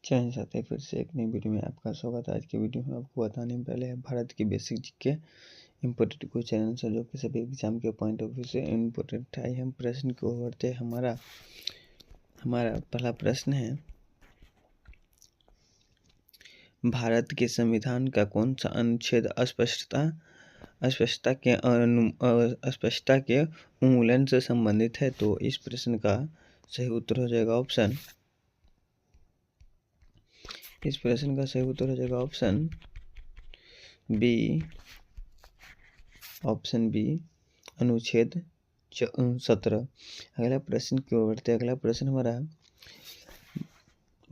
जय हिंद साथी, फिर से एक नई वीडियो में आपका स्वागत है। आज की वीडियो में आपको बताने में पहले भारत की बेसिक जीके इम्पोर्टेंट कुछ चैनल्स है जो कि सभी एग्जाम के पॉइंट ऑफ व्यू से इम्पोर्टेंट है। हम प्रश्न की ओर बढ़ते हैं। हमारा पहला प्रश्न है, भारत के संविधान का कौन सा अनुच्छेद अस्पष्टता के उन्मूलन से संबंधित है? तो इस प्रश्न का सही उत्तर हो जाएगा ऑप्शन बी अनुच्छेद 17। अगला प्रश्न की ओर बढ़ते। अगला प्रश्न हमारा,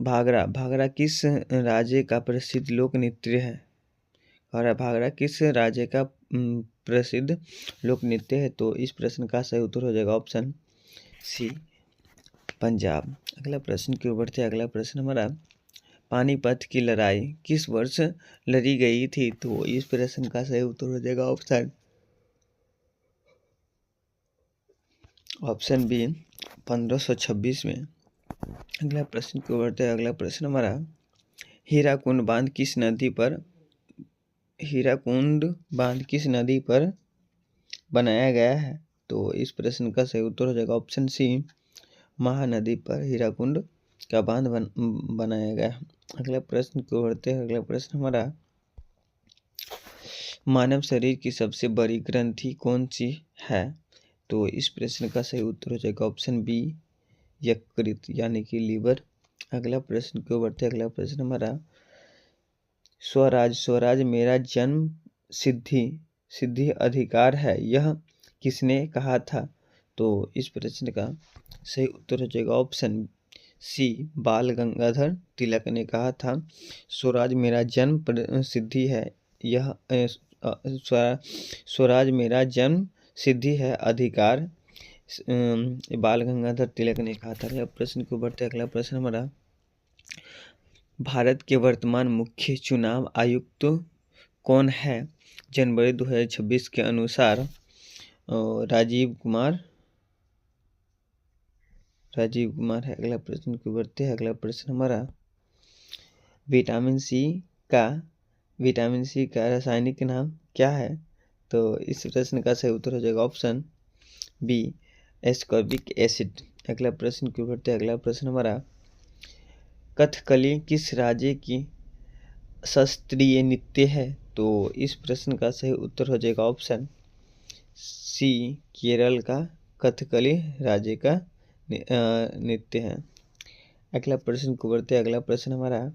भागरा किस राज्य का प्रसिद्ध लोक नृत्य है? और भागरा किस राज्य का प्रसिद्ध लोक नृत्य है? तो इस प्रश्न का सही उत्तर हो जाएगा ऑप्शन सी, पंजाब। अगला प्रश्न की ओर बढ़ते। अगला प्रश्न हमारा, पानीपत की लड़ाई किस वर्ष लड़ी गई थी? तो इस प्रश्न का सही उत्तर हो जाएगा ऑप्शन बी, 1526 में। अगला प्रश्न की ओर बढ़ते हैं। अगला प्रश्न हमारा, हीराकुंड बांध किस नदी पर बनाया गया है? तो इस प्रश्न का सही उत्तर हो जाएगा ऑप्शन सी, महानदी पर हीराकुंड का बांध बनाया गया है। अगला प्रश्न की ओर बढ़ते हैं। अगला प्रश्न हमारा, मानव शरीर की सबसे बड़ी ग्रंथि कौन सी है? तो इस प्रश्न का सही उत्तर हो जाएगा ऑप्शन बी, यकृत यानी कि लीवर। अगला प्रश्न की ओर बढ़ते। अगला प्रश्न हमारा, स्वराज मेरा जन्म सिद्धि अधिकार है, यह किसने कहा था? तो इस प्रश्न का सही उत्तर हो जाएगा ऑप्शन सी, बाल गंगाधर तिलक ने कहा था। स्वराज मेरा जन्म सिद्धि है, यह स्वराज मेरा जन्म सिद्धि है अधिकार बाल गंगाधर तिलक ने कहा था। अगला प्रश्न को बढ़ते। अगला प्रश्न हमारा, भारत के वर्तमान मुख्य चुनाव आयुक्त कौन है? जनवरी 2026 के अनुसार राजीव कुमार है। अगला प्रश्न को बढ़ते हैं। अगला प्रश्न हमारा, विटामिन सी का रासायनिक नाम क्या है? तो इस प्रश्न का सही उत्तर हो जाएगा ऑप्शन बी, एस्कॉर्बिक एसिड। अगला प्रश्न को बढ़ते हैं। अगला प्रश्न हमारा, कथकली किस राज्य की शास्त्रीय नृत्य है? तो इस प्रश्न का सही उत्तर हो जाएगा ऑप्शन सी, केरल का कथकली राज्य का नृत्य है। अगला प्रश्न को बढ़ते। अगला प्रश्न हमारा,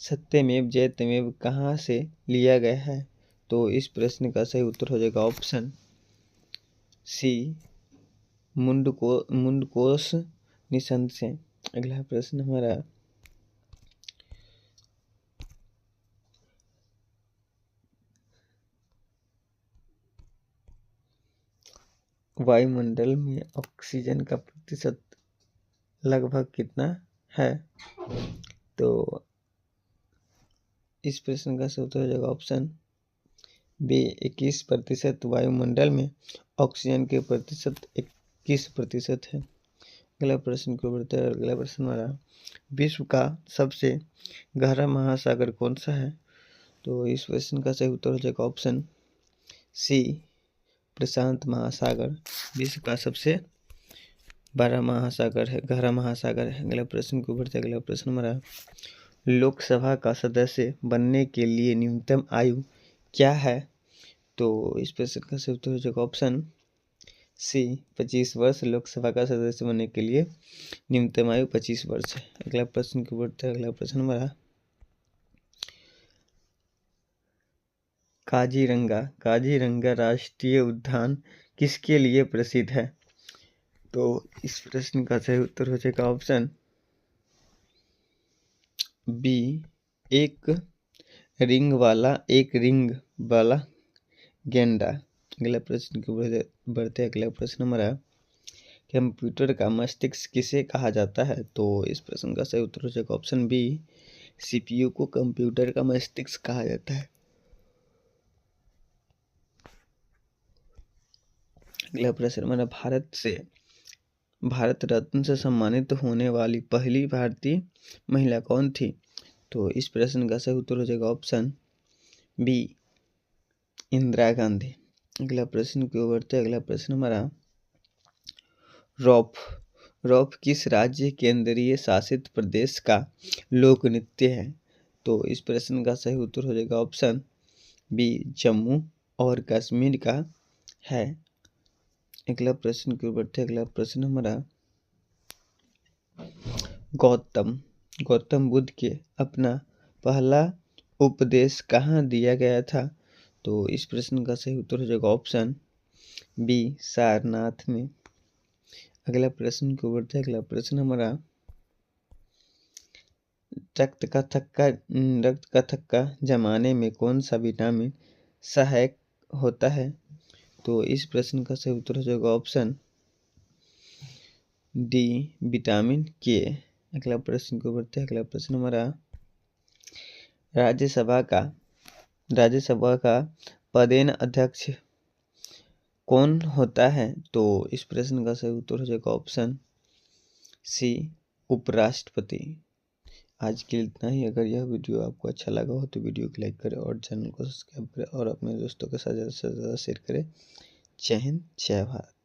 सत्यमेव जयतेमेव कहाँ से लिया गया है? तो इस प्रश्न का सही उत्तर हो जाएगा ऑप्शन सी, मुंडकोश निषंद से। अगला प्रश्न हमारा, वायुमंडल में ऑक्सीजन का प्रतिशत लगभग कितना है? तो इस प्रश्न का सही उत्तर हो जाएगा ऑप्शन बी, 21%। वायुमंडल में ऑक्सीजन के प्रतिशत 21% है। अगला प्रश्न को बढ़ते हैं। अगला प्रश्न हमारा, विश्व का सबसे गहरा महासागर कौन सा है? तो इस प्रश्न का सही उत्तर हो जाएगा ऑप्शन सी, प्रशांत महासागर विश्व का सबसे बड़ा महासागर है, गहरा महासागर है। अगला प्रश्न को बढ़ते। अगला प्रश्न हमारा, लोकसभा का सदस्य बनने के लिए न्यूनतम आयु क्या है? तो इस प्रश्न का सही उत्तर हो जाएगा ऑप्शन सी, 25 वर्ष। लोकसभा का सदस्य बनने के लिए न्यूनतम आयु 25 वर्ष है। अगला प्रश्न को बढ़ते हैं। अगला प्रश्न हमारा, काजीरंगा राष्ट्रीय उद्यान किसके लिए प्रसिद्ध है? तो इस प्रश्न का सही उत्तर हो जाएगा ऑप्शन बी, एक रिंग वाला गेंडा। अगला प्रश्न को बढ़ते। अगला प्रश्न हमारा, कंप्यूटर का मस्तिष्क किसे कहा जाता है? तो इस प्रश्न का सही उत्तर हो जाएगा ऑप्शन बी, सीपीयू को कंप्यूटर का मस्तिष्क कहा जाता है। अगला प्रश्न हमारा, भारत से भारत रत्न से सम्मानित होने वाली पहली भारतीय महिला कौन थी? तो इस प्रश्न का सही उत्तर हो जाएगा ऑप्शन बी, इंदिरा गांधी। अगला प्रश्न की ओर बढ़ते। अगला प्रश्न हमारा, रौफ रौफ किस राज्य केंद्रीय शासित प्रदेश का लोक नृत्य है? तो इस प्रश्न का सही उत्तर हो जाएगा ऑप्शन बी, जम्मू और कश्मीर का है। अगला प्रश्न की ओर बढ़ते। अगला प्रश्न हमारा, गौतम बुद्ध के अपना पहला उपदेश कहाँ दिया गया था? तो इस प्रश्न का सही उत्तर हो जाएगा ऑप्शन बी, सारनाथ में। अगला प्रश्न की ओर बढ़ते। अगला प्रश्न हमारा, रक्त का थक्का जमाने में कौन सा विटामिन सहायक होता है? तो इस प्रश्न का सही उत्तर हो जाएगा ऑप्शन डी, विटामिन के। अगला प्रश्न को बढ़ते हैं। अगला प्रश्न हमारा, राज्यसभा का पदेन अध्यक्ष कौन होता है? तो इस प्रश्न का सही उत्तर हो जाएगा ऑप्शन सी, उपराष्ट्रपति। आज के लिए इतना ही। अगर यह वीडियो आपको अच्छा लगा हो तो वीडियो को लाइक करें और चैनल को सब्सक्राइब करें और अपने दोस्तों के साथ ज़्यादा से ज़्यादा शेयर करें। जय हिंद, जय भारत।